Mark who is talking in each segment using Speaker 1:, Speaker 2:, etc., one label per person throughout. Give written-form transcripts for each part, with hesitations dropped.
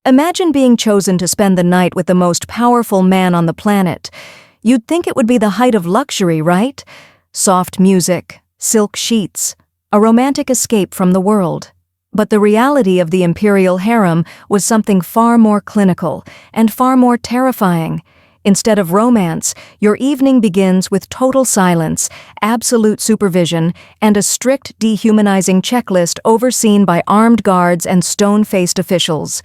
Speaker 1: Imagine being chosen to spend the night with the most powerful man on the planet. You'd think it would be the height of luxury, right? Soft music, silk sheets, a romantic escape from the world. But the reality of the Imperial Harem was something far more clinical and far more terrifying. Instead of romance, your evening begins with total silence, absolute supervision, and a strict dehumanizing checklist overseen by armed guards and stone-faced officials.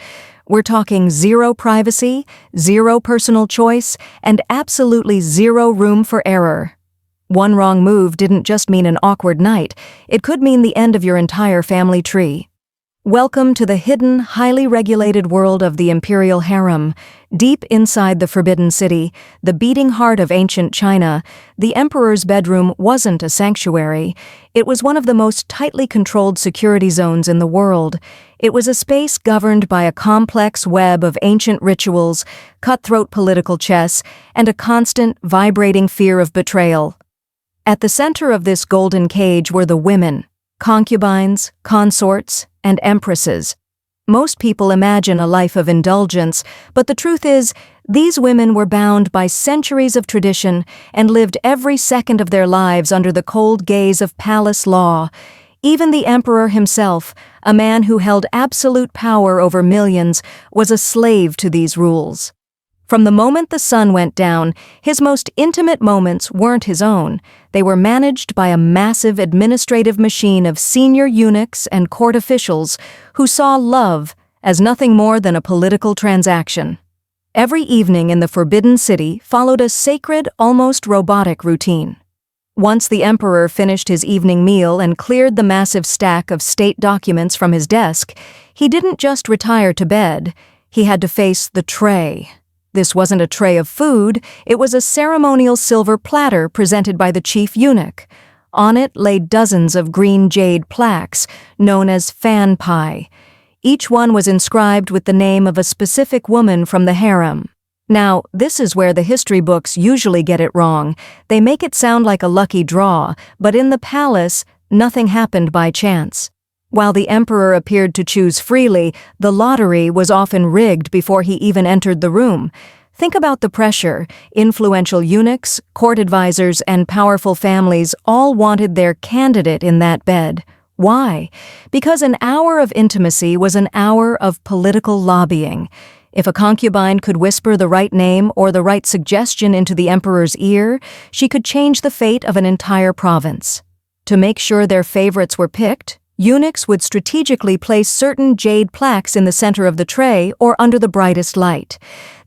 Speaker 1: We're talking zero privacy, zero personal choice, and absolutely zero room for error. One wrong move didn't just mean an awkward night, it could mean the end of your entire family tree. Welcome to the hidden, highly regulated world of the Imperial Harem. Deep inside the Forbidden City, the beating heart of ancient China, the emperor's bedroom wasn't a sanctuary. It was one of the most tightly controlled security zones in the world. It was a space governed by a complex web of ancient rituals, cutthroat political chess, and a constant, vibrating fear of betrayal. At the center of this golden cage were the women, concubines, consorts, and empresses. Most people imagine a life of indulgence, but the truth is, these women were bound by centuries of tradition and lived every second of their lives under the cold gaze of palace law. Even the emperor himself, a man who held absolute power over millions, was a slave to these rules. From the moment the sun went down, his most intimate moments weren't his own. They were managed by a massive administrative machine of senior eunuchs and court officials who saw love as nothing more than a political transaction. Every evening in the Forbidden City followed a sacred, almost robotic routine. Once the emperor finished his evening meal and cleared the massive stack of state documents from his desk, he didn't just retire to bed, he had to face the tray. This wasn't a tray of food, it was a ceremonial silver platter presented by the chief eunuch. On it lay dozens of green jade plaques, known as fan pie. Each one was inscribed with the name of a specific woman from the harem. Now, this is where the history books usually get it wrong. They make it sound like a lucky draw, but in the palace, nothing happened by chance. While the emperor appeared to choose freely, the lottery was often rigged before he even entered the room. Think about the pressure. Influential eunuchs, court advisors, and powerful families all wanted their candidate in that bed. Why? Because an hour of intimacy was an hour of political lobbying. If a concubine could whisper the right name or the right suggestion into the emperor's ear, she could change the fate of an entire province. To make sure their favorites were picked, eunuchs would strategically place certain jade plaques in the center of the tray or under the brightest light.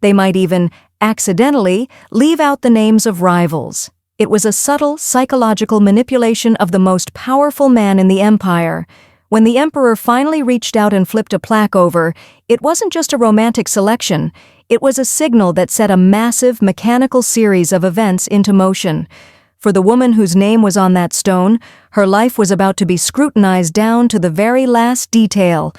Speaker 1: They might even, accidentally, leave out the names of rivals. It was a subtle psychological manipulation of the most powerful man in the empire. When the emperor finally reached out and flipped a plaque over, it wasn't just a romantic selection. It was a signal that set a massive mechanical series of events into motion. For the woman whose name was on that stone, her life was about to be scrutinized down to the very last detail.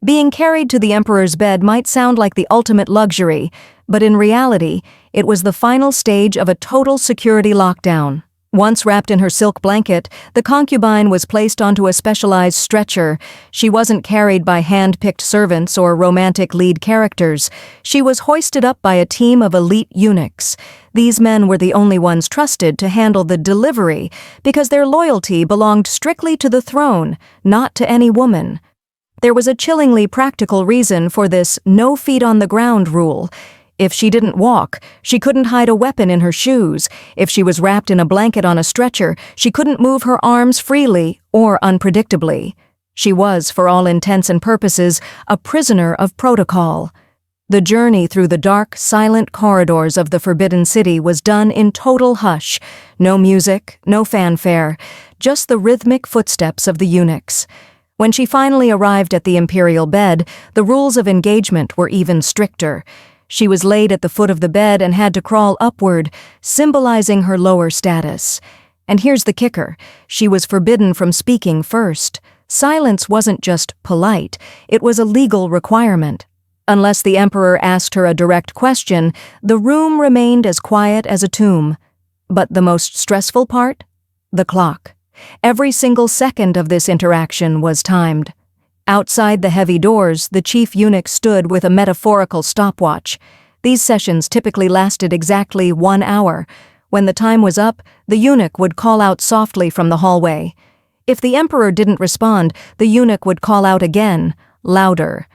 Speaker 1: Being carried to the emperor's bed might sound like the ultimate luxury, but in reality, it was the final stage of a total security lockdown. Once wrapped in her silk blanket, the concubine was placed onto a specialized stretcher. She wasn't carried by hand-picked servants or romantic lead characters. She was hoisted up by a team of elite eunuchs. These men were the only ones trusted to handle the delivery because their loyalty belonged strictly to the throne, not to any woman. There was a chillingly practical reason for this no feet on the ground rule. If she didn't walk, she couldn't hide a weapon in her shoes. If she was wrapped in a blanket on a stretcher, she couldn't move her arms freely or unpredictably. She was, for all intents and purposes, a prisoner of protocol. The journey through the dark, silent corridors of the Forbidden City was done in total hush. No music, no fanfare, just the rhythmic footsteps of the eunuchs. When she finally arrived at the imperial bed, the rules of engagement were even stricter. She was laid at the foot of the bed and had to crawl upward, symbolizing her lower status. And here's the kicker. She was forbidden from speaking first. Silence wasn't just polite, it was a legal requirement. Unless the emperor asked her a direct question, the room remained as quiet as a tomb. But the most stressful part? The clock. Every single second of this interaction was timed. Outside the heavy doors, the chief eunuch stood with a metaphorical stopwatch. These sessions typically lasted exactly 1 hour. When the time was up, the eunuch would call out softly from the hallway. If the emperor didn't respond, the eunuch would call out again, louder.